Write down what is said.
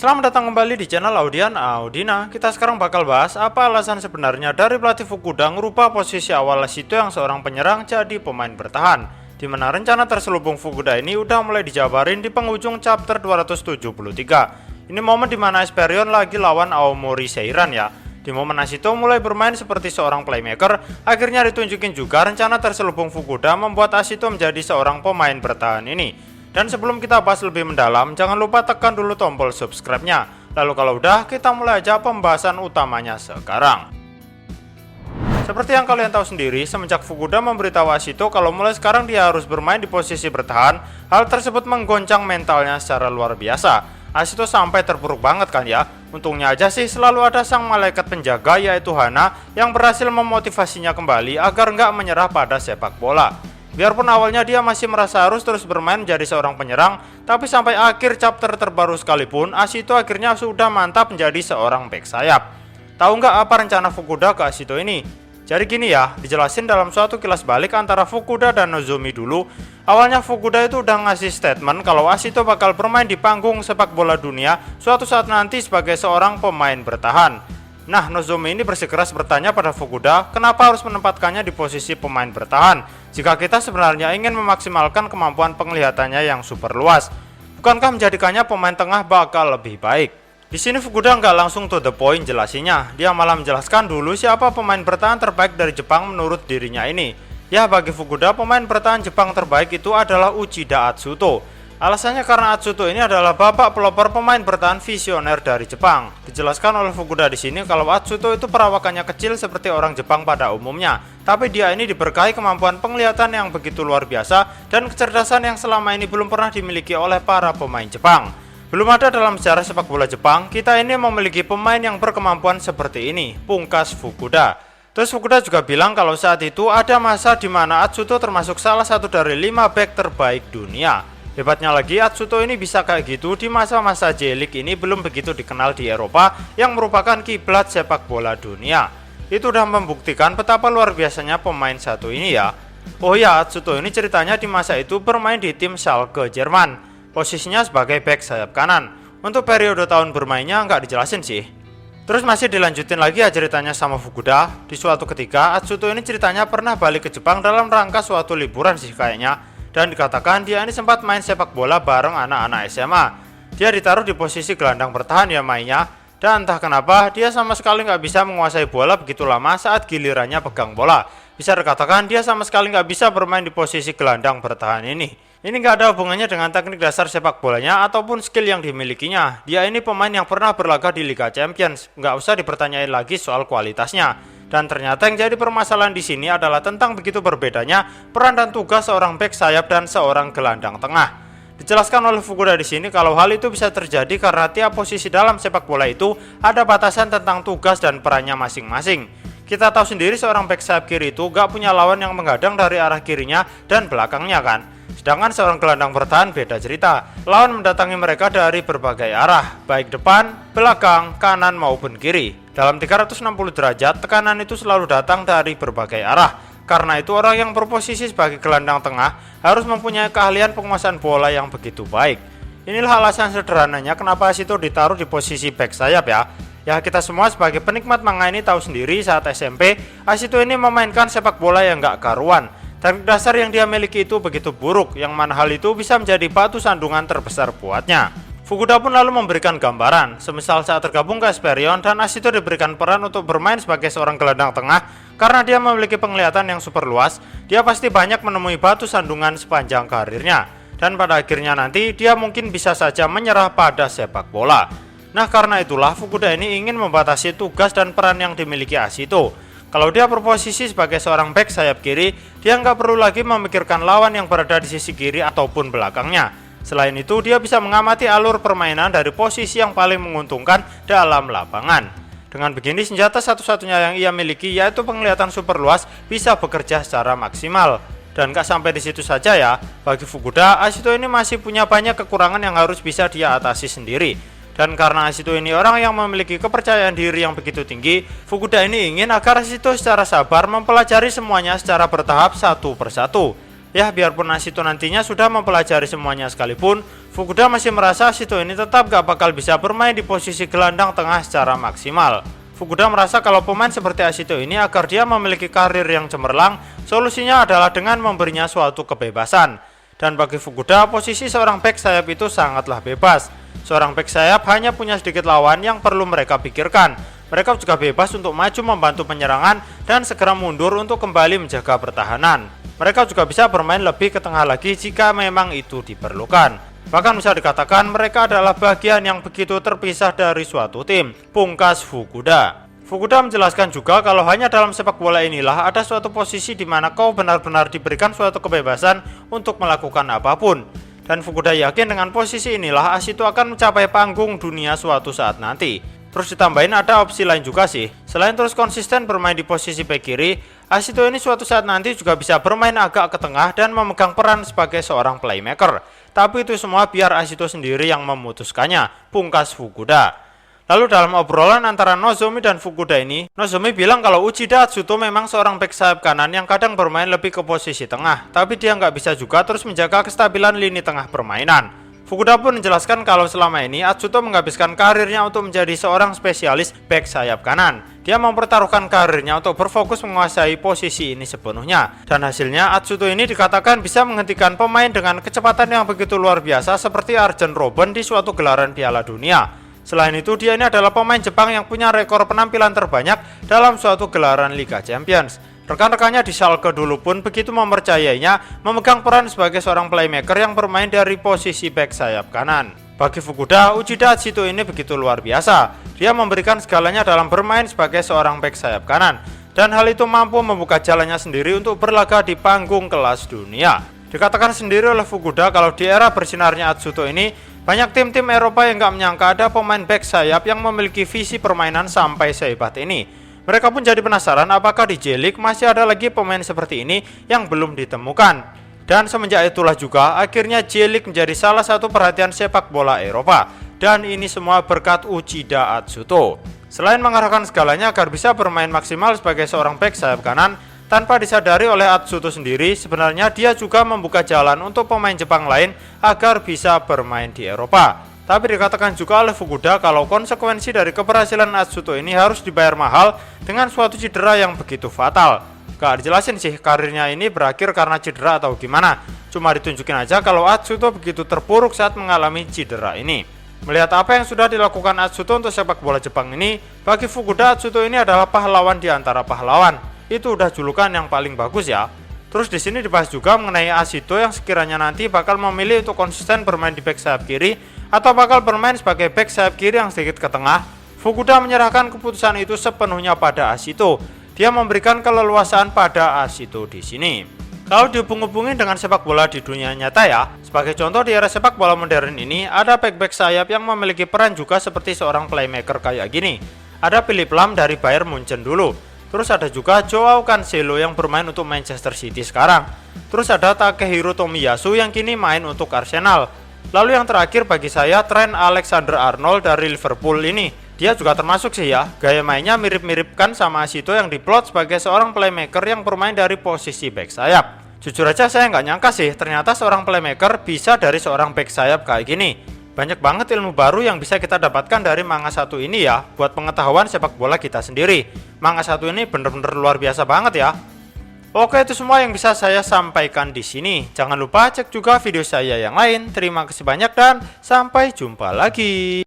Selamat datang kembali di channel Audian Audina. Kita sekarang bakal bahas apa alasan sebenarnya dari pelatih Fukuda ngerubah posisi awal Ashito yang seorang penyerang jadi pemain bertahan, dimana rencana terselubung Fukuda ini udah mulai dijabarin di penghujung chapter 273. Ini momen dimana Esperion lagi lawan Aomori Seiran ya. Di momen Ashito mulai bermain seperti seorang playmaker, akhirnya ditunjukin juga rencana terselubung Fukuda membuat Ashito menjadi seorang pemain bertahan ini. Dan sebelum kita bahas lebih mendalam, jangan lupa tekan dulu tombol subscribe-nya. Lalu kalau udah, kita mulai aja pembahasan utamanya sekarang. Seperti yang kalian tahu sendiri, semenjak Fukuda memberitahu Ashito kalau mulai sekarang dia harus bermain di posisi bertahan, hal tersebut menggoncang mentalnya secara luar biasa. Ashito sampai terpuruk banget kan ya. Untungnya aja sih selalu ada sang malaikat penjaga yaitu Hana yang berhasil memotivasinya kembali agar nggak menyerah pada sepak bola. Biarpun awalnya dia masih merasa harus terus bermain menjadi seorang penyerang, tapi sampai akhir chapter terbaru sekalipun, Ashito akhirnya sudah mantap menjadi seorang back sayap. Tahu nggak apa rencana Fukuda ke Ashito ini? Jadi gini ya, dijelasin dalam suatu kilas balik antara Fukuda dan Nozomi dulu. Awalnya Fukuda itu udah ngasih statement kalau Ashito bakal bermain di panggung sepak bola dunia suatu saat nanti sebagai seorang pemain bertahan. Nah, Nozomi ini bersikeras bertanya pada Fukuda, kenapa harus menempatkannya di posisi pemain bertahan jika kita sebenarnya ingin memaksimalkan kemampuan penglihatannya yang super luas. Bukankah menjadikannya pemain tengah bakal lebih baik? Di sini Fukuda nggak langsung to the point jelasinya. Dia malah menjelaskan dulu siapa pemain bertahan terbaik dari Jepang menurut dirinya ini. Ya, bagi Fukuda pemain bertahan Jepang terbaik itu adalah Uchida Atsuto. Alasannya karena Atsuto ini adalah bapak pelopor pemain bertahan visioner dari Jepang. Dijelaskan oleh Fukuda di sini kalau Atsuto itu perawakannya kecil seperti orang Jepang pada umumnya, tapi dia ini diberkahi kemampuan penglihatan yang begitu luar biasa dan kecerdasan yang selama ini belum pernah dimiliki oleh para pemain Jepang. Belum ada dalam sejarah sepak bola Jepang kita ini memiliki pemain yang berkemampuan seperti ini, pungkas Fukuda. Terus Fukuda juga bilang kalau saat itu ada masa di mana Atsuto termasuk salah satu dari 5 back terbaik dunia. Hebatnya lagi, Atsuto ini bisa kayak gitu di masa-masa J-League ini belum begitu dikenal di Eropa yang merupakan kiblat sepak bola dunia. Itu udah membuktikan betapa luar biasanya pemain satu ini ya. Oh ya, Atsuto ini ceritanya di masa itu bermain di tim Schalke Jerman. Posisinya sebagai back sayap kanan. Untuk periode tahun bermainnya nggak dijelasin sih. Terus masih dilanjutin lagi ya ceritanya sama Fukuda. Di suatu ketika, Atsuto ini ceritanya pernah balik ke Jepang dalam rangka suatu liburan sih kayaknya. Dan dikatakan dia ini sempat main sepak bola bareng anak-anak SMA. Dia ditaruh di posisi gelandang bertahan ya mainnya. Dan entah kenapa dia sama sekali nggak bisa menguasai bola begitu lama saat gilirannya pegang bola. Bisa dikatakan dia sama sekali nggak bisa bermain di posisi gelandang bertahan ini. Ini nggak ada hubungannya dengan teknik dasar sepak bolanya ataupun skill yang dimilikinya. Dia ini pemain yang pernah berlaga di Liga Champions. Nggak usah dipertanyain lagi soal kualitasnya. Dan ternyata yang jadi permasalahan di sini adalah tentang begitu berbedanya peran dan tugas seorang back sayap dan seorang gelandang tengah. Dijelaskan oleh Fukuda di sini kalau hal itu bisa terjadi karena tiap posisi dalam sepak bola itu ada batasan tentang tugas dan perannya masing-masing. Kita tahu sendiri seorang back sayap kiri itu gak punya lawan yang menghadang dari arah kirinya dan belakangnya kan. Sedangkan seorang gelandang bertahan beda cerita. Lawan mendatangi mereka dari berbagai arah, baik depan, belakang, kanan maupun kiri. Dalam 360 derajat, tekanan itu selalu datang dari berbagai arah. Karena itu orang yang berposisi sebagai gelandang tengah harus mempunyai keahlian penguasaan bola yang begitu baik. Inilah alasan sederhananya kenapa Ashito ditaruh di posisi back sayap ya. Ya, kita semua sebagai penikmat manga ini tahu sendiri saat SMP, Ashito ini memainkan sepak bola yang gak karuan. Teknik dasar yang dia miliki itu begitu buruk, yang mana hal itu bisa menjadi batu sandungan terbesar buatnya. Fukuda pun lalu memberikan gambaran, semisal saat tergabung ke Esperion dan Ashito diberikan peran untuk bermain sebagai seorang gelandang tengah, karena dia memiliki penglihatan yang super luas, dia pasti banyak menemui batu sandungan sepanjang karirnya. Dan pada akhirnya nanti, dia mungkin bisa saja menyerah pada sepak bola. Nah, karena itulah Fukuda ini ingin membatasi tugas dan peran yang dimiliki Ashito. Kalau dia berposisi sebagai seorang back sayap kiri, dia nggak perlu lagi memikirkan lawan yang berada di sisi kiri ataupun belakangnya. Selain itu, dia bisa mengamati alur permainan dari posisi yang paling menguntungkan dalam lapangan. Dengan begini, senjata satu-satunya yang ia miliki yaitu penglihatan super luas bisa bekerja secara maksimal. Dan nggak sampai di situ saja ya, bagi Fukuda, Ashito ini masih punya banyak kekurangan yang harus bisa dia atasi sendiri. Dan karena Ashito ini orang yang memiliki kepercayaan diri yang begitu tinggi, Fukuda ini ingin agar Ashito secara sabar mempelajari semuanya secara bertahap satu persatu. Ya, biarpun Ashito nantinya sudah mempelajari semuanya sekalipun, Fukuda masih merasa Ashito ini tetap gak bakal bisa bermain di posisi gelandang tengah secara maksimal. Fukuda merasa kalau pemain seperti Ashito ini agar dia memiliki karir yang cemerlang, solusinya adalah dengan memberinya suatu kebebasan. Dan bagi Fukuda, posisi seorang bek sayap itu sangatlah bebas. Seorang bek sayap hanya punya sedikit lawan yang perlu mereka pikirkan. Mereka juga bebas untuk maju membantu penyerangan dan segera mundur untuk kembali menjaga pertahanan. Mereka juga bisa bermain lebih ke tengah lagi jika memang itu diperlukan. Bahkan bisa dikatakan mereka adalah bagian yang begitu terpisah dari suatu tim. Pungkas Fukuda. Fukuda menjelaskan juga kalau hanya dalam sepak bola inilah ada suatu posisi di mana kau benar-benar diberikan suatu kebebasan untuk melakukan apapun. Dan Fukuda yakin dengan posisi inilah Ashito akan mencapai panggung dunia suatu saat nanti. Terus ditambahin ada opsi lain juga sih. Selain terus konsisten bermain di posisi bek kiri, Ashito ini suatu saat nanti juga bisa bermain agak ke tengah dan memegang peran sebagai seorang playmaker. Tapi itu semua biar Ashito sendiri yang memutuskannya, pungkas Fukuda. Lalu dalam obrolan antara Nozomi dan Fukuda ini, Nozomi bilang kalau Uchida Atsuto memang seorang bek sayap kanan yang kadang bermain lebih ke posisi tengah, tapi dia nggak bisa juga terus menjaga kestabilan lini tengah permainan. Fukuda pun menjelaskan kalau selama ini Atsuto menghabiskan karirnya untuk menjadi seorang spesialis bek sayap kanan. Dia mempertaruhkan karirnya untuk berfokus menguasai posisi ini sepenuhnya. Dan hasilnya Atsuto ini dikatakan bisa menghentikan pemain dengan kecepatan yang begitu luar biasa seperti Arjen Robben di suatu gelaran Piala Dunia. Selain itu, dia ini adalah pemain Jepang yang punya rekor penampilan terbanyak dalam suatu gelaran Liga Champions. Rekan-rekannya di Schalke dulu pun begitu mempercayainya memegang peran sebagai seorang playmaker yang bermain dari posisi bek sayap kanan. Bagi Fukuda, Uchida Atsuto ini begitu luar biasa. Dia memberikan segalanya dalam bermain sebagai seorang bek sayap kanan. Dan hal itu mampu membuka jalannya sendiri untuk berlaga di panggung kelas dunia. Dikatakan sendiri oleh Fukuda kalau di era bersinarnya Atsuto ini, banyak tim-tim Eropa yang gak menyangka ada pemain bek sayap yang memiliki visi permainan sampai sehebat ini. Mereka pun jadi penasaran apakah di J-League masih ada lagi pemain seperti ini yang belum ditemukan. Dan semenjak itulah juga akhirnya J-League menjadi salah satu perhatian sepak bola Eropa. Dan ini semua berkat Uchida Atsuto. Selain mengarahkan segalanya agar bisa bermain maksimal sebagai seorang bek sayap kanan, tanpa disadari oleh Atsuto sendiri, sebenarnya dia juga membuka jalan untuk pemain Jepang lain agar bisa bermain di Eropa. Tapi dikatakan juga oleh Fukuda kalau konsekuensi dari keberhasilan Atsuto ini harus dibayar mahal dengan suatu cedera yang begitu fatal. Gak dijelasin sih karirnya ini berakhir karena cedera atau gimana. Cuma ditunjukin aja kalau Atsuto begitu terpuruk saat mengalami cedera ini. Melihat apa yang sudah dilakukan Atsuto untuk sepak bola Jepang ini, bagi Fukuda Atsuto ini adalah pahlawan di antara pahlawan. Itu udah julukan yang paling bagus ya. Terus di sini dibahas juga mengenai Ashito yang sekiranya nanti bakal memilih untuk konsisten bermain di bek sayap kiri atau bakal bermain sebagai bek sayap kiri yang sedikit ke tengah. Fukuda menyerahkan keputusan itu sepenuhnya pada Ashito. Dia memberikan keleluasaan pada Ashito di sini. Kalau dihubung-hubungin dengan sepak bola di dunia nyata ya, sebagai contoh di era sepak bola modern ini ada bek-bek sayap yang memiliki peran juga seperti seorang playmaker kayak gini. Ada Philipp Lahm dari Bayern Munchen dulu. Terus ada juga Joao Cancelo yang bermain untuk Manchester City sekarang. Terus ada Takehiro Tomiyasu yang kini main untuk Arsenal. Lalu yang terakhir bagi saya Trent Alexander-Arnold dari Liverpool ini. Dia juga termasuk sih ya, gaya mainnya mirip-mirip kan sama Ashito yang diplot sebagai seorang playmaker yang bermain dari posisi back sayap. Jujur aja saya nggak nyangka sih ternyata seorang playmaker bisa dari seorang back sayap kayak gini. Banyak banget ilmu baru yang bisa kita dapatkan dari manga satu ini ya, buat pengetahuan sepak bola kita sendiri. Manga satu ini bener-bener luar biasa banget ya. Oke, itu semua yang bisa saya sampaikan di sini. Jangan lupa cek juga video saya yang lain. Terima kasih banyak dan sampai jumpa lagi.